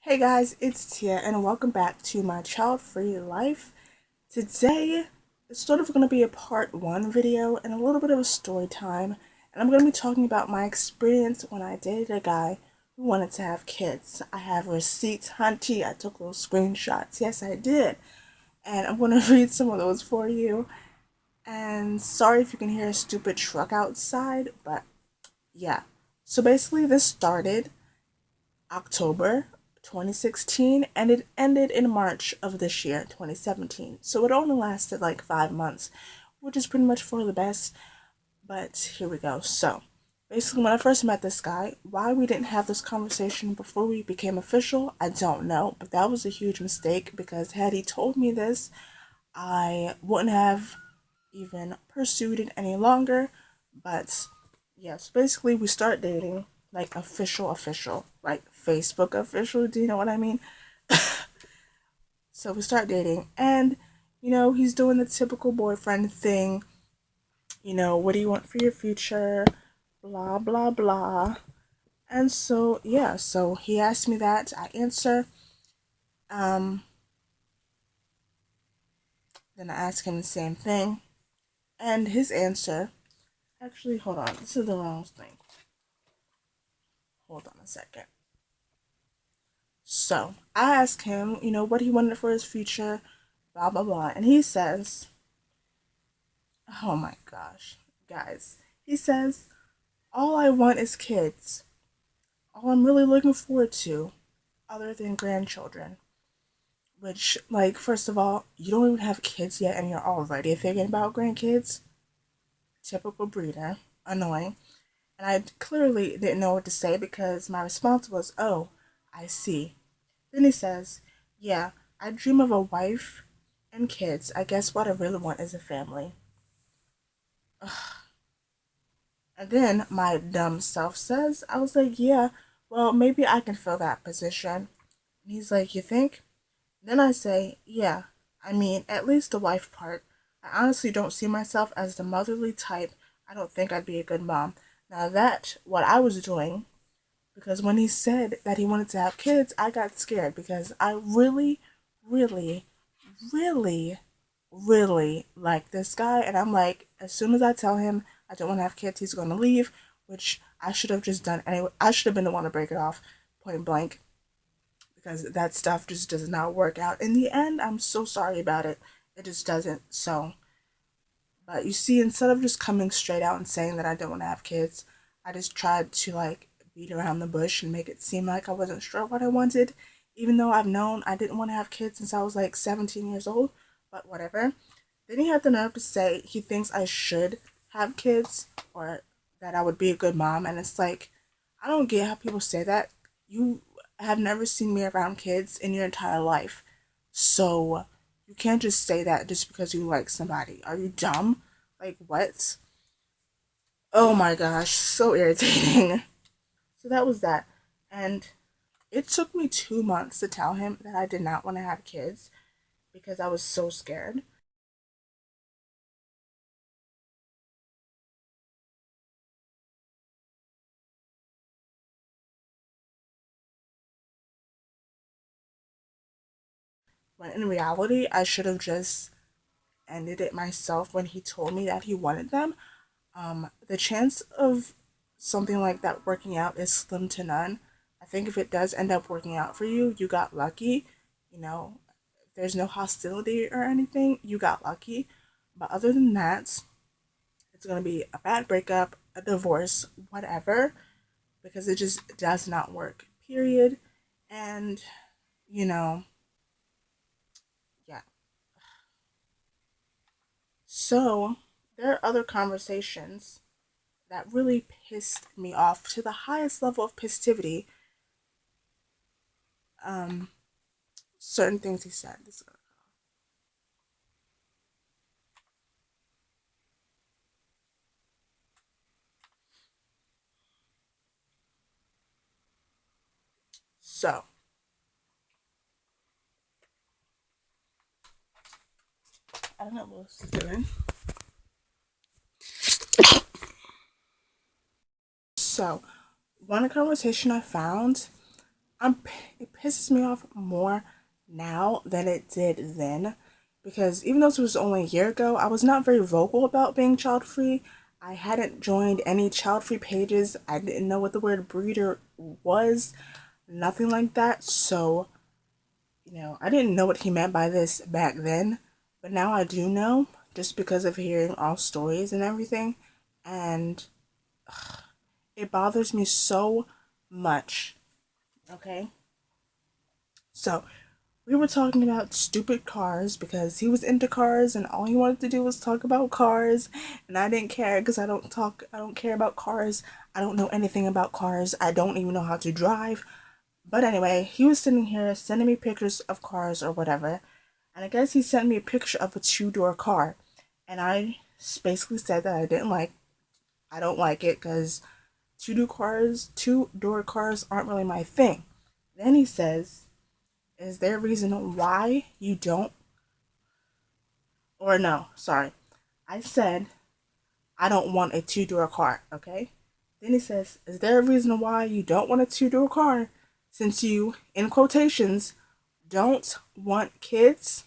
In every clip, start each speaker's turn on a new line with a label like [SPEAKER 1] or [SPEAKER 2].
[SPEAKER 1] Hey guys, it's Tia and welcome back to My Childfree Life. Today, it's sort of going to be a part one video and a little bit of a story time. And I'm going to be talking about my experience when I dated a guy who wanted to have kids. I have receipts, hunty. I took little screenshots. Yes, I did. And I'm going to read some of those for you. And sorry if you can hear a stupid truck outside, but yeah. So basically, this started October 2016 and it ended in March of this year, 2017. So it only lasted like 5 months, which is pretty much for the best. But here we go. So basically, when I first met this guy, why we didn't have this conversation before we became official, I don't know. But that was a huge mistake because had he told me this, I wouldn't have even pursued it any longer. But yes, basically we start dating like official, like Facebook official. Do you know what I mean? So we start dating, and he's doing the typical boyfriend thing. What do you want for your future? Blah blah blah. And so yeah, so he asked me that. I answer. Um, then I ask him the same thing, and his answer. Actually, hold on. This is the wrong thing. Hold on a second. So I asked him, what he wanted for his future, blah, blah, blah. And he says, oh my gosh, guys, he says, all I want is kids. All I'm really looking forward to, other than grandchildren. Which, like, first of all, you don't even have kids yet and you're already thinking about grandkids. Typical breeder. Annoying. And I clearly didn't know what to say because my response was, oh, I see. Then he says, yeah, I dream of a wife and kids. I guess what I really want is a family. And then my dumb self says, I was like, yeah, well, maybe I can fill that position. And he's like, you think? Then I say, yeah, I mean, at least the wife part. I honestly don't see myself as the motherly type. I don't think I'd be a good mom. Now, that, what I was doing, because when he said that he wanted to have kids, I got scared because I really, really, really, really like this guy. And I'm like, as soon as I tell him I don't want to have kids, he's going to leave, which I should have just done anyway. I should have been the one to break it off point blank because that stuff just does not work out. In the end, I'm so sorry about it. It just doesn't. So, but you see, instead of just coming straight out and saying that I don't want to have kids, I just tried to like beat around the bush and make it seem like I wasn't sure what I wanted, even though I've known I didn't want to have kids since I was like 17 years old, but whatever. Then he had the nerve to say he thinks I should have kids or that I would be a good mom. And it's like, I don't get how people say that. You have never seen me around kids in your entire life. So you can't just say that just because you like somebody. Are you dumb? Like, what? Oh my gosh, so irritating. So that was that. And it took me 2 months to tell him that I did not want to have kids because I was so scared. When in reality, I should have just ended it myself when he told me that he wanted them. The chance of something like that working out is slim to none. I think if it does end up working out for you, you got lucky. You know, if there's no hostility or anything, you got lucky. But other than that, it's going to be a bad breakup, a divorce, whatever, because it just does not work, period. And, you know, yeah. So, there are other conversations that really pissed me off to the highest level of pistivity. Um, certain things he said. So, I don't know what else is doing. So, one conversation I found, I'm it pisses me off more now than it did then, because even though it was only a year ago, I was not very vocal about being child free. I hadn't joined any child free pages. I didn't know what the word breeder was, nothing like that. So, I didn't know what he meant by this back then, but now I do know just because of hearing all stories and everything. And it bothers me so much. Okay? So, we were talking about stupid cars because he was into cars and all he wanted to do was talk about cars, and I didn't care because I don't care about cars. I don't know anything about cars. I don't even know how to drive. But anyway, he was sitting here sending me pictures of cars or whatever. And I guess he sent me a picture of a two-door car. And I basically said that I don't like it because two-door cars aren't really my thing. Then he says, is there a reason why you don't, or no, sorry. I said, I don't want a two-door car, okay? Then he says, is there a reason why you don't want a two-door car since you, in quotations, don't want kids?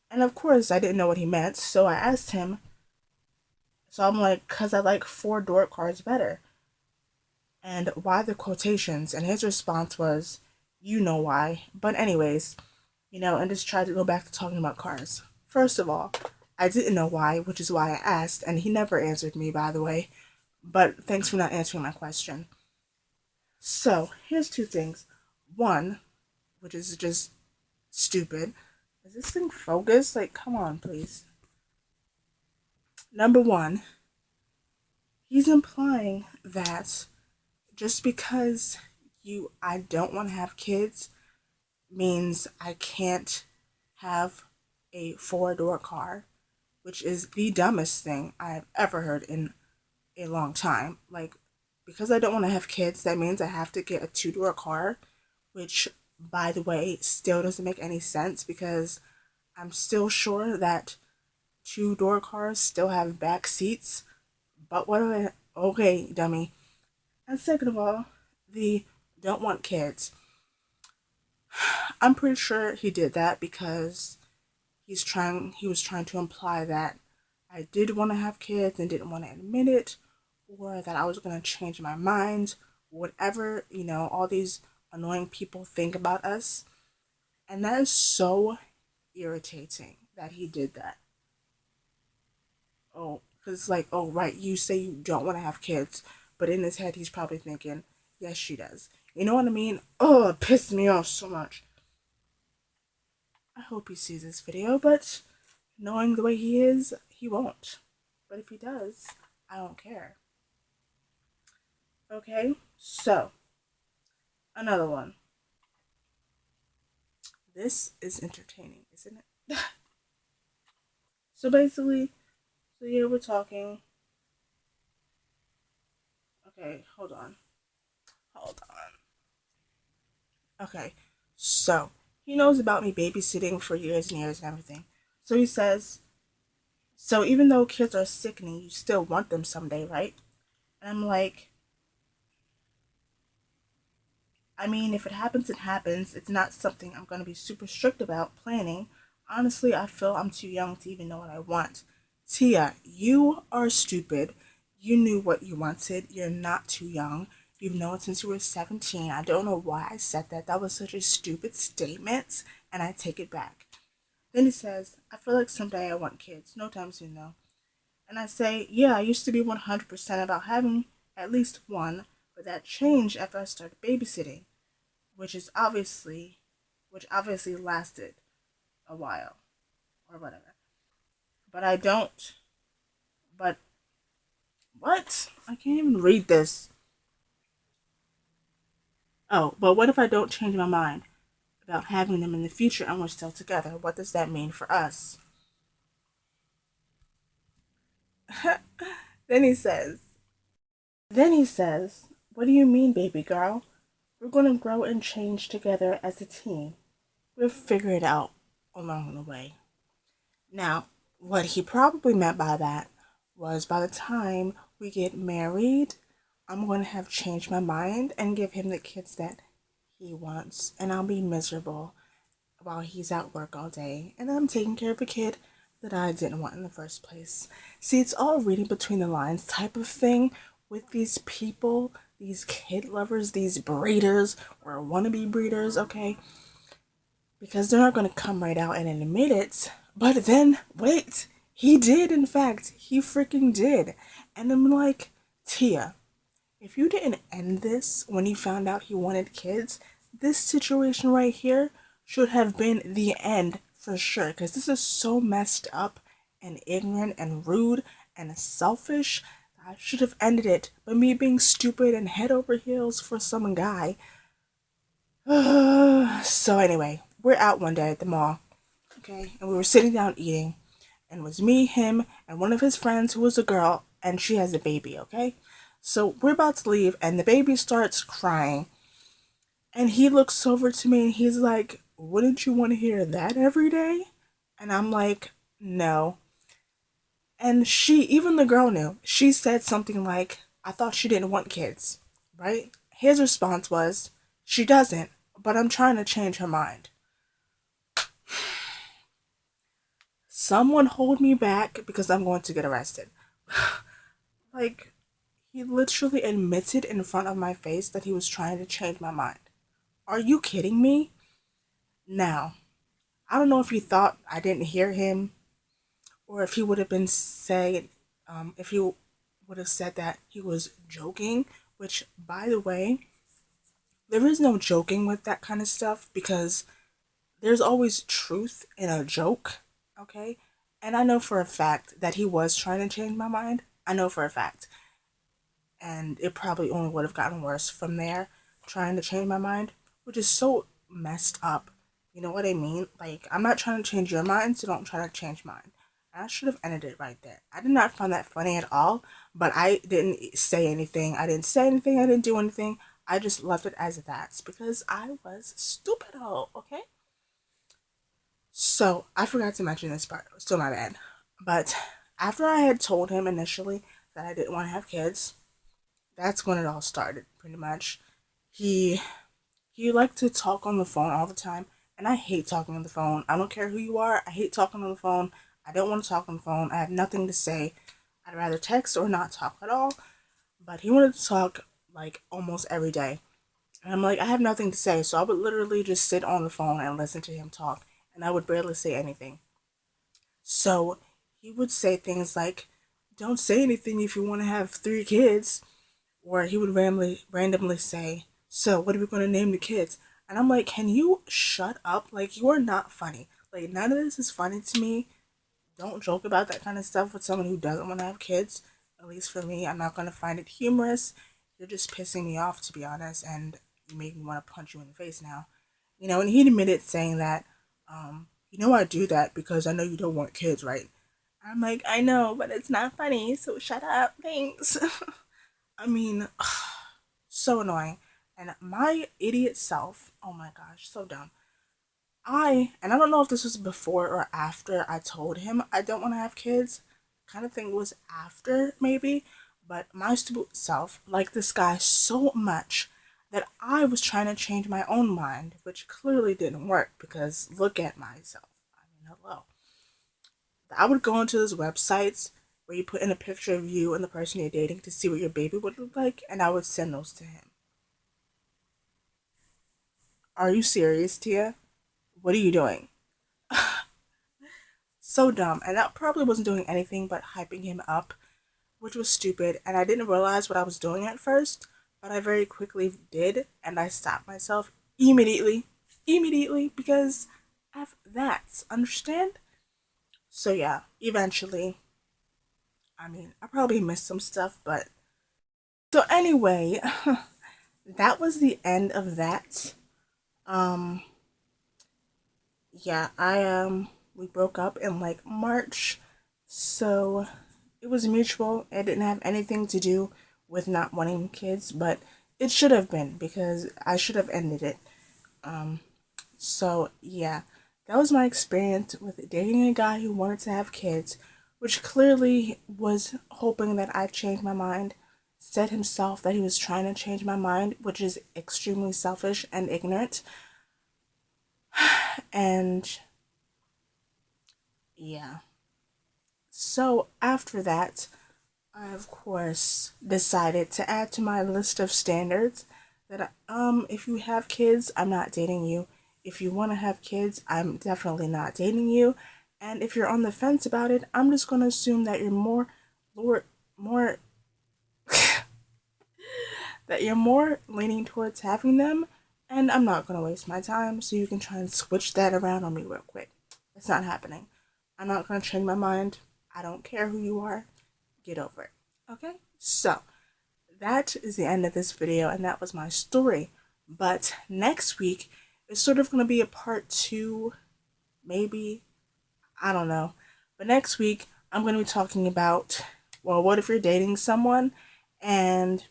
[SPEAKER 1] And of course, I didn't know what he meant, so I asked him. So I'm like, because I like four-door cars better. And why the quotations? And his response was, you know why. But, anyways, and just tried to go back to talking about cars. First of all, I didn't know why, which is why I asked, and he never answered me, by the way. But thanks for not answering my question. So, here's two things. One, which is just stupid. Is this thing focused? Like, come on, please. Number one, he's implying that just because I don't want to have kids means I can't have a four-door car, which is the dumbest thing I've ever heard in a long time. Like, because I don't want to have kids, that means I have to get a two-door car, which, by the way, still doesn't make any sense because I'm still sure that two-door cars still have back seats. But what are they? Okay, dummy. And second of all, the don't want kids. I'm pretty sure he did that because he was trying to imply that I did want to have kids and didn't want to admit it, or that I was going to change my mind, whatever, all these annoying people think about us. And that is so irritating that he did that. Oh, because it's like, oh, right, you say you don't want to have kids, but in his head, he's probably thinking, yes, she does. You know what I mean? Oh, it pissed me off so much. I hope he sees this video, but knowing the way he is, he won't. But if he does, I don't care. Okay, so another one. This is entertaining, isn't it? So basically, yeah, we're talking. Okay, hold on. Hold on. Okay, so he knows about me babysitting for years and years and everything. So he says, so even though kids are sickening, you still want them someday, right? And I'm like, I mean, if it happens, it happens. It's not something I'm going to be super strict about planning. Honestly, I feel I'm too young to even know what I want. Tia, you are stupid. You knew what you wanted. You're not too young. You've known since you were 17. I don't know why I said that. That was such a stupid statement, and I take it back. Then he says, I feel like someday I want kids. No time soon, though. And I say, yeah, I used to be 100% about having at least one, but that changed after I started babysitting, which is which obviously lasted a while or whatever. But I don't. But what? I can't even read this. Oh, but what if I don't change my mind about having them in the future and we're still together? What does that mean for us? then he says, then he says, what do you mean, baby girl? We're going to grow and change together as a team. We'll figure it out along the way. Now, what he probably meant by that was by the time we get married, I'm going to have changed my mind and give him the kids that he wants, and I'll be miserable while he's at work all day, and I'm taking care of a kid that I didn't want in the first place. See, it's all reading between the lines type of thing with these people, these kid lovers, these breeders or wannabe breeders, okay? Because they're not going to come right out and admit it. But then, wait, he did, in fact. He freaking did. And I'm like, Tia, if you didn't end this when you found out he wanted kids, this situation right here should have been the end for sure. Because this is so messed up and ignorant and rude and selfish. I should have ended it by me being stupid and head over heels for some guy. So anyway, we're out one day at the mall, okay, and we were sitting down eating, and it was me, him, and one of his friends who was a girl, and she has a baby, okay? So we're about to leave, and the baby starts crying, and he looks over to me and he's like, "Wouldn't you want to hear that every day?" And I'm like, "No." And she, even the girl knew. She said something like, "I thought she didn't want kids," right? His response was, "She doesn't, but I'm trying to change her mind." Someone hold me back because I'm going to get arrested. Like, he literally admitted in front of my face that he was trying to change my mind. Are you kidding me? Now, I don't know if he thought I didn't hear him or if he would have been saying, if he would have said that he was joking, which, by the way, there is no joking with that kind of stuff because there's always truth in a joke, okay? And I know for a fact that he was trying to change my mind. I know for a fact. And it probably only would have gotten worse from there, trying to change my mind, which is so messed up. You know what I mean? Like, I'm not trying to change your mind, so don't try to change mine. I should have ended it right there. I did not find that funny at all, but I didn't say anything. I didn't say anything. I didn't do anything. I just left it as that because I was stupid. Okay? So I forgot to mention this part. Still my bad. But after I had told him initially that I didn't want to have kids, that's when it all started. Pretty much, he he liked to talk on the phone all the time, and I hate talking on the phone. I don't care who you are. I hate talking on the phone. I don't want to talk on the phone. I have nothing to say. I'd rather text or not talk at all. But he wanted to talk like almost every day. And I'm like, I have nothing to say, so I would literally just sit on the phone and listen to him talk, and I would barely say anything. So he would say things like, "Don't say anything if you want to have 3 kids," or he would randomly say, "So what are we going to name the kids?" And I'm like, "Can you shut up? Like, you are not funny. Like, none of this is funny to me. Don't joke about that kind of stuff with someone who doesn't want to have kids. At least for me, I'm not going to find it humorous. You're just pissing me off, to be honest, and you make me want to punch you in the face now." And he admitted saying that, I do that because I know you don't want kids, right? I'm like, "I know, but it's not funny, so shut up, thanks." I mean, so annoying. And my idiot self, oh my gosh, so dumb. And I don't know if this was before or after I told him I don't want to have kids. Kind of thing was after, maybe. But my stupid self liked this guy so much that I was trying to change my own mind, which clearly didn't work because look at myself. I mean, hello. I would go into those websites where you put in a picture of you and the person you're dating to see what your baby would look like, and I would send those to him. Are you serious, Tia? What are you doing? So dumb. And that probably wasn't doing anything but hyping him up, which was stupid. And I didn't realize what I was doing at first, but I very quickly did. And I stopped myself immediately. Immediately, because of that. Understand? So yeah, eventually. I mean, I probably missed some stuff, but. So anyway, that was the end of that. Um, yeah, we broke up in like March, so it was mutual. It didn't have anything to do with not wanting kids, but it should have been because I should have ended it. Um, so yeah, that was my experience with dating a guy who wanted to have kids, which clearly was hoping that I'd change my mind, said himself that he was trying to change my mind, which is extremely selfish and ignorant. And yeah. So after that, I of course decided to add to my list of standards that if you have kids, I'm not dating you. If you want to have kids, I'm definitely not dating you. And if you're on the fence about it, I'm just going to assume that you're more that you're more leaning towards having them, and I'm not going to waste my time so you can try and switch that around on me real quick. It's not happening. I'm not going to change my mind. I don't care who you are. Get over it. Okay? So, that is the end of this video, and that was my story. But next week is sort of going to be a part 2, maybe. I don't know. But next week, I'm going to be talking about, well, what if you're dating someone and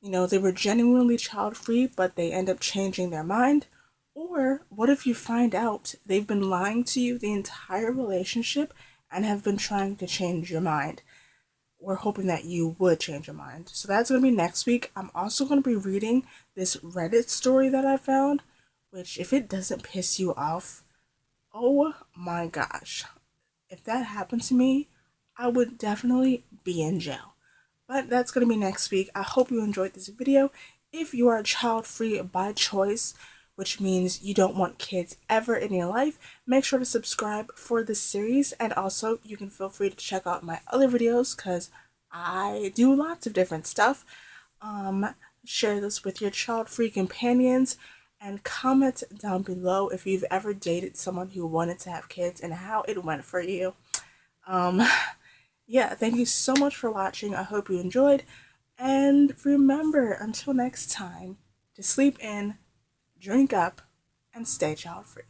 [SPEAKER 1] they were genuinely child free, but they end up changing their mind? Or what if you find out they've been lying to you the entire relationship and have been trying to change your mind? We're hoping that you would change your mind. So that's going to be next week. I'm also going to be reading this Reddit story that I found, which, if it doesn't piss you off, oh my gosh. If that happened to me, I would definitely be in jail. But that's going to be next week. I hope you enjoyed this video. If you are child free by choice, which means you don't want kids ever in your life, make sure to subscribe for this series. And also, you can feel free to check out my other videos because I do lots of different stuff. Share this with your child free companions and comment down below if you've ever dated someone who wanted to have kids and how it went for you. Yeah, thank you so much for watching. I hope you enjoyed. And remember, until next time, to sleep in, drink up, and stay child free.